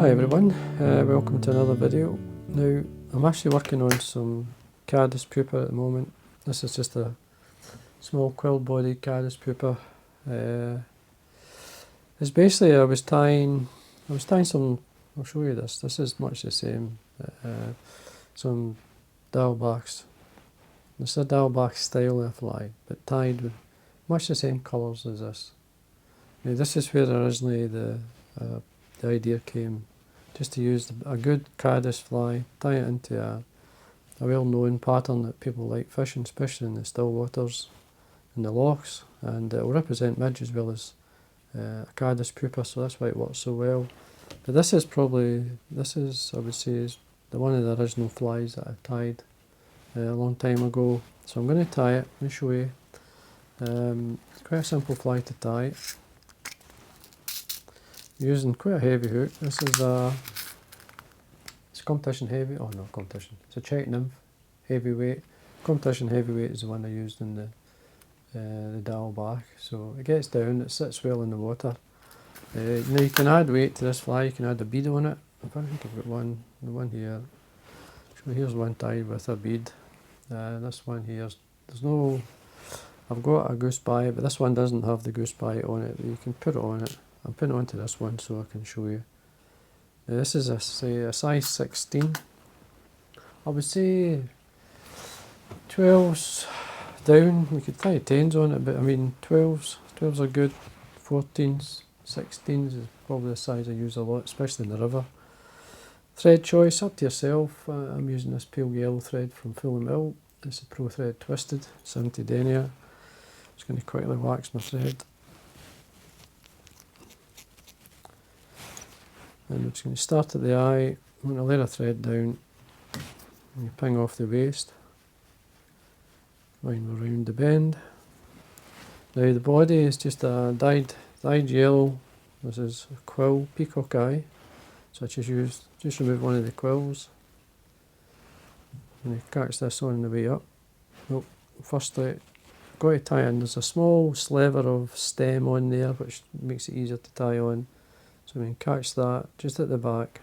Hi everyone, welcome to another video. Now I'm actually working on some Caddis Pupa at the moment. This is just a small quill bodied Caddis Pupa. It's basically I was tying some, I'll show you this is much the same, some dialbacks. It's a dialback style of fly, but tied with much the same colours as this. Now this is where originally the idea came, just to use a good Caddis fly, tie it into a well-known pattern that people like fishing, especially in the still waters, in the lochs, and it will represent midge as well as a Caddis Pupa, so that's why it works so well. But this is I would say, is one of the original flies that I tied a long time ago. So I'm going to tie it, let me show you. It's quite a simple fly to tie. Using quite a heavy hook. This is it's competition heavy. Oh no, competition. It's a Czech Nymph heavyweight. Competition heavyweight is the one I used in the dial back. So it gets down. It sits well in the water. Now you can add weight to this fly. You can add a bead on it. I think I've got the one here. So here's one tied with a bead. This one here, I've got a Goose Biot, but this one doesn't have the Goose Biot on it. You can put it on it. I'm putting it onto this one so I can show you. Now this is a size 16. I would say 12s down. We could tie 10s on it, but I mean 12s are good. 14s, 16s is probably the size I use a lot, especially in the river. Thread choice, up to yourself. I'm using this pale yellow thread from Full and Mill. It's a Pro Thread Twisted, 70 Denier. Just going to quickly wax my thread. And I'm just going to start at the eye. I'm going to lay a thread down. And you ping off the waist. Wind around the bend. Now the body is just a dyed yellow. This is a Quill Peacock eye. So I just remove one of the quills. And you catch this on the way up. Nope. Firstly, got to tie in. There's a small sliver of stem on there which makes it easier to tie on. So we can catch that just at the back,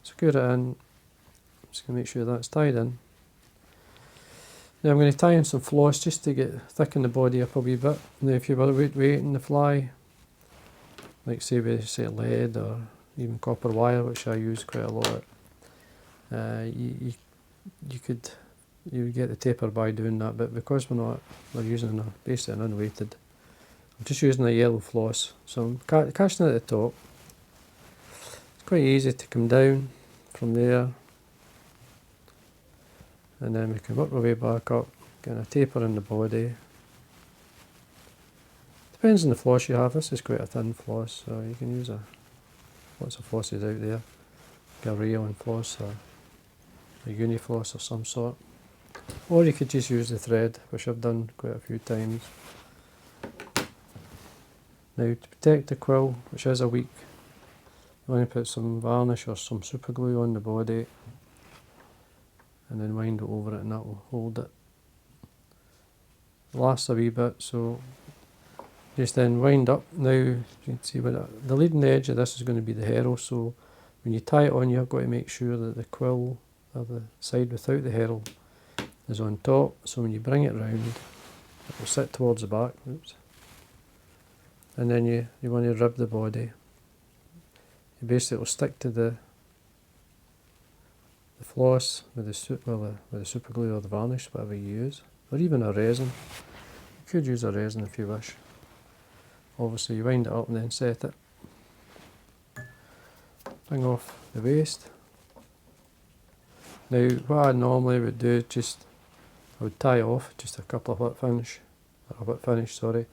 secure it in. Just going to make sure that's tied in. Now I'm going to tie in some floss just to thicken the body up a wee bit. Now if you were weighting the fly, like say lead or even copper wire, which I use quite a lot, you would get the taper by doing that. But because we're using basically an unweighted, I'm just using a yellow floss, so I'm catching it at the top. It's quite easy to come down from there, and then we can work our way back up, getting a taper in the body. Depends on the floss you have. This is quite a thin floss, so you can use lots of flosses out there, like a rayon floss or a uni floss of some sort, or you could just use the thread, which I've done quite a few times. Now to protect the quill, which is a weak, you want to put some varnish or some super glue on the body and then wind it over it, and that will hold it. It lasts a wee bit, so just then wind up. Now you can see the leading edge of this is going to be the Hare, so when you tie it on you've got to make sure that the quill, or the side without the Hare, is on top, so when you bring it round it will sit towards the back. Oops. And then you want to rib the body. You basically will stick to the floss with the super glue or the varnish, whatever you use, or even a resin. You could use a resin if you wish. Obviously you wind it up and then set it. Bring off the waist. Now what I normally would do, I would tie off just a couple of whip finish, sorry.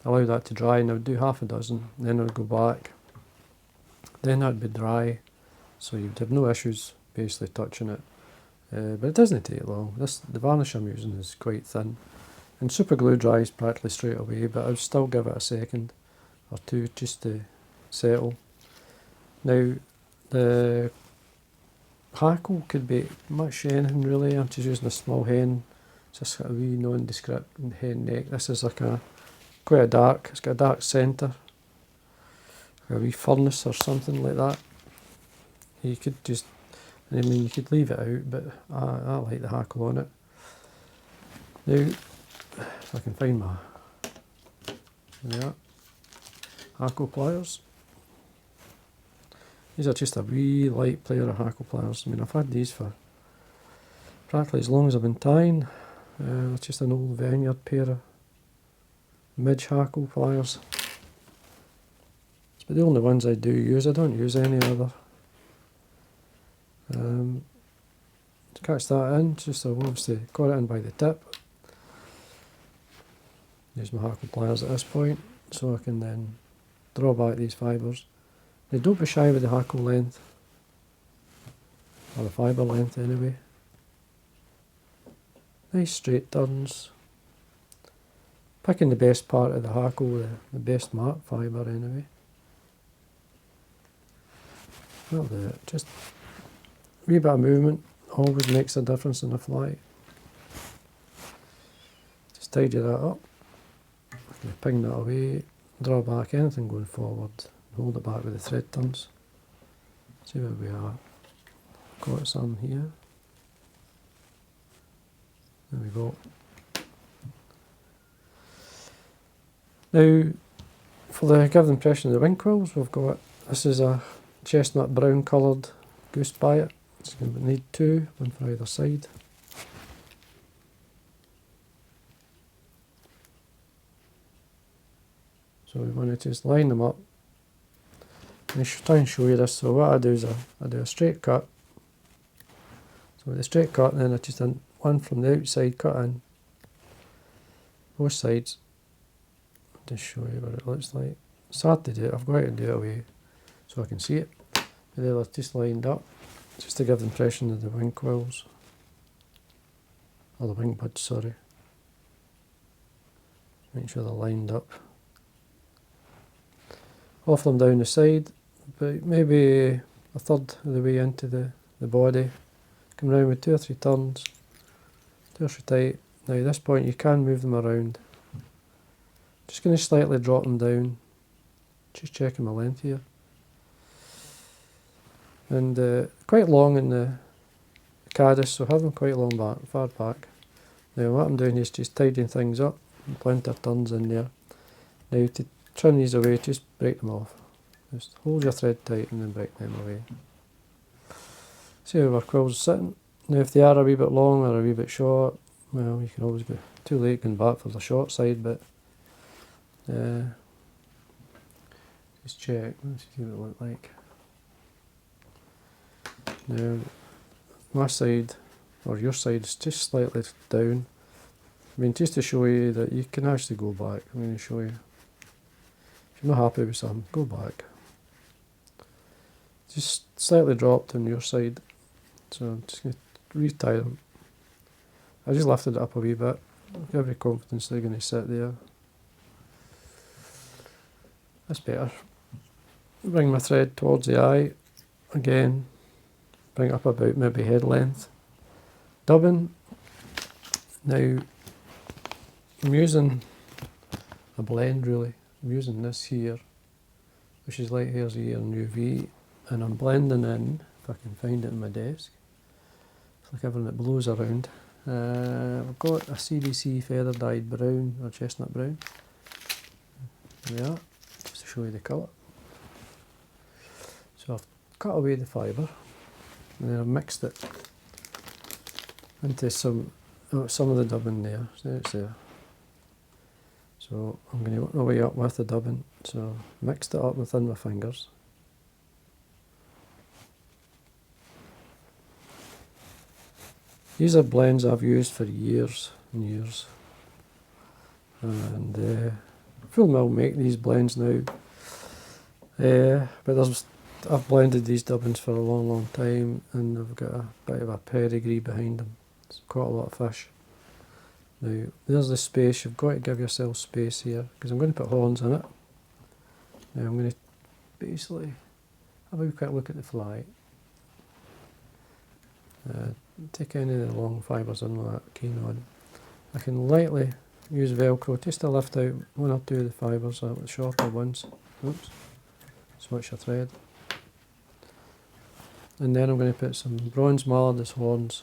Allow that to dry, and I would do half a dozen, then I would go back. Then that would be dry, so you'd have no issues basically touching it. But it doesn't take long. The varnish I'm using is quite thin, and super glue dries practically straight away, but I would still give it a second or two just to settle. Now the hackle could be much anything really. I'm just using a small hen. It's just got a wee nondescript hen neck. This is like it's got a dark centre, like a wee furnace or something like that. You could just, I mean, you could leave it out, but I like the hackle on it. Now, if I can find my, there, hackle pliers. These are just a wee light player of hackle pliers. I mean, I've had these for practically as long as I've been tying. It's just an old vineyard pair of midge hackle pliers. But the only ones I do use, I don't use any other. To catch that in, just I've obviously got it in by the tip. Use my hackle pliers at this point, so I can then draw back these fibres. Now don't be shy with the hackle length, or the fibre length anyway. Nice straight turns. Picking the best part of the hackle, the best mark fibre anyway. That'll do it. Just a wee bit of movement always makes a difference in a fly. Just tidy that up. Ping that away, draw back anything going forward, hold it back with the thread turns. See where we are. Got some here. There we go. Now, for the give the impression of the wing quills, we've got, this is a chestnut brown coloured Goose Biot. It's going to need two, one for either side. So we want to just line them up. And I should try and show you this. So what I do is I do a straight cut. So with the straight cut, and then I just done one from the outside cut in both sides. Just show you what it looks like. It's hard to do it. I've got to do it away so I can see it. But they're just lined up, just to give the impression of the wing quills, or the wing buds, sorry. Make sure they're lined up. Off them down the side, but maybe a third of the way into the body. Come round with 2 or 3 turns, 2 or 3 tight. Now at this point you can move them around. Just going to slightly drop them down, just checking my length here. And quite long in the Caddis, so have them quite long back, far back. Now what I'm doing is just tidying things up, plenty of turns in there. Now to trim these away, just break them off. Just hold your thread tight and then break them away. See how our quills are sitting. Now if they are a wee bit long or a wee bit short, well, you can always go too late going back for the short side, but just check, let's see what it looks like. Now my side, or your side, is just slightly down. I mean, just to show you that you can actually go back. I'm going to show you. If you're not happy with something, go back. Just slightly dropped on your side. So I'm just going to retie them. I just lifted it up a wee bit. Give you confidence they're going to sit there. That's better. Bring my thread towards the eye. Again, bring it up about maybe head length. Dubbing. Now, I'm using a blend really. I'm using this here, which is Light Hare's Ear and UV, and I'm blending in, if I can find it in my desk, it's like everything that blows around. I've got a CBC feather dyed brown, or chestnut brown. There we are, just to show you the colour. So I've cut away the fibre, and then I've mixed it into some of the dubbing there, so it's there. So I'm going to work my way up with the dubbing, so mixed it up within my fingers. These are blends I've used for years and years, and full mill make these blends now, but I've blended these dubbins for a long time, and I've got a bit of a pedigree behind them. It's quite a lot of fish. Now, there's the space. You've got to give yourself space here, because I'm going to put horns in it. Now I'm going to basically have a quick look at the fly. Take any of the long fibres in with that keen on. I can lightly use Velcro just to lift out 1 or 2 of the fibres, the shorter ones. Oops, switch your thread. And then I'm going to put some bronze mallard as horns.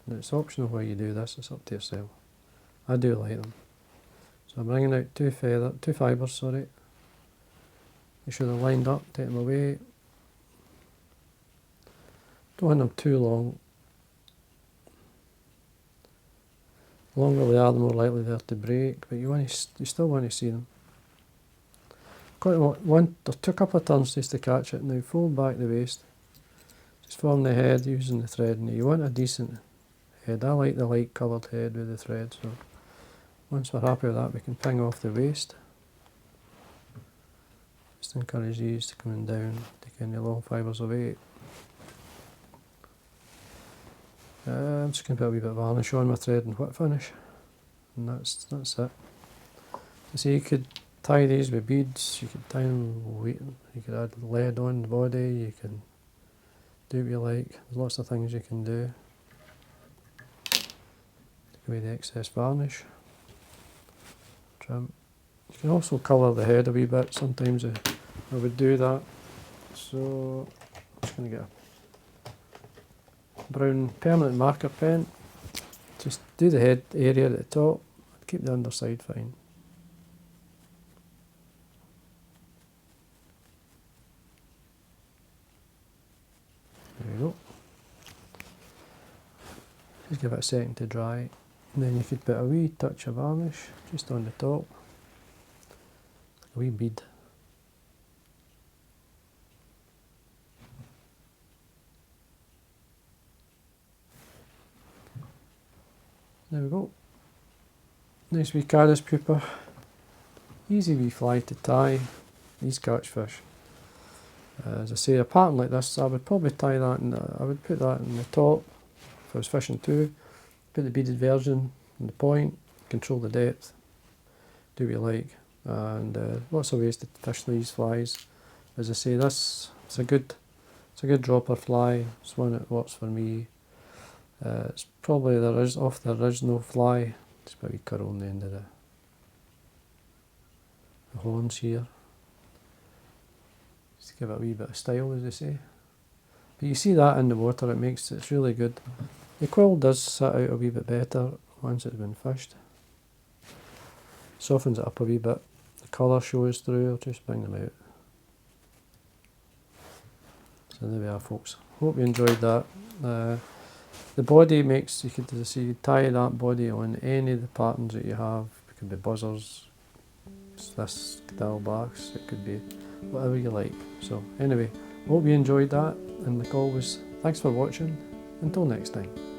And it's optional where you do this, it's up to yourself. I do like them. So I'm bringing out two fibres, sorry. Make sure they're lined up, take them away. Don't want them too long. The longer they are, the more likely they are to break, but you still want to see them. Took a couple of turns just to catch it. Now fold back the waist. Just form the head using the thread. Now you want a decent head. I like the light coloured head with the thread, so once we're happy with that we can ping off the waist. Just encourage these to coming down, taking the long fibres away. I'm just going to put a wee bit of varnish on my thread and whip finish, and that's it. You see, you could tie these with beads, you could tie them with, you could add lead on the body, you can do what you like. There's lots of things you can do. Take away the excess varnish, trim. You can also colour the head a wee bit, sometimes I would do that. So I'm just going to get a brown permanent marker pen, just do the head area at the top, keep the underside fine. There we go. Just give it a second to dry, and then you could put a wee touch of varnish just on the top, a wee bead. There we go. Nice wee Caddis pupa. Easy wee fly to tie. These catch fish. As I say, a pattern like this, I would probably tie that I would put that in the top if I was fishing too. Put the beaded version on the point, control the depth, do what you like, and lots of ways to fish these flies. As I say, it's a good dropper fly. It's one that works for me. It's probably off the original fly. Just a wee curl on the end of the horns here. Just give it a wee bit of style, as they say. But you see that in the water, it's really good. The quill does sit out a wee bit better once it's been fished. Softens it up a wee bit. The colour shows through. I'll just bring them out. So there we are, folks. Hope you enjoyed that. The body makes, you could tie that body on any of the patterns that you have. It could be buzzers, this backs, it could be whatever you like. So anyway, hope you enjoyed that, and like always, thanks for watching. Until next time.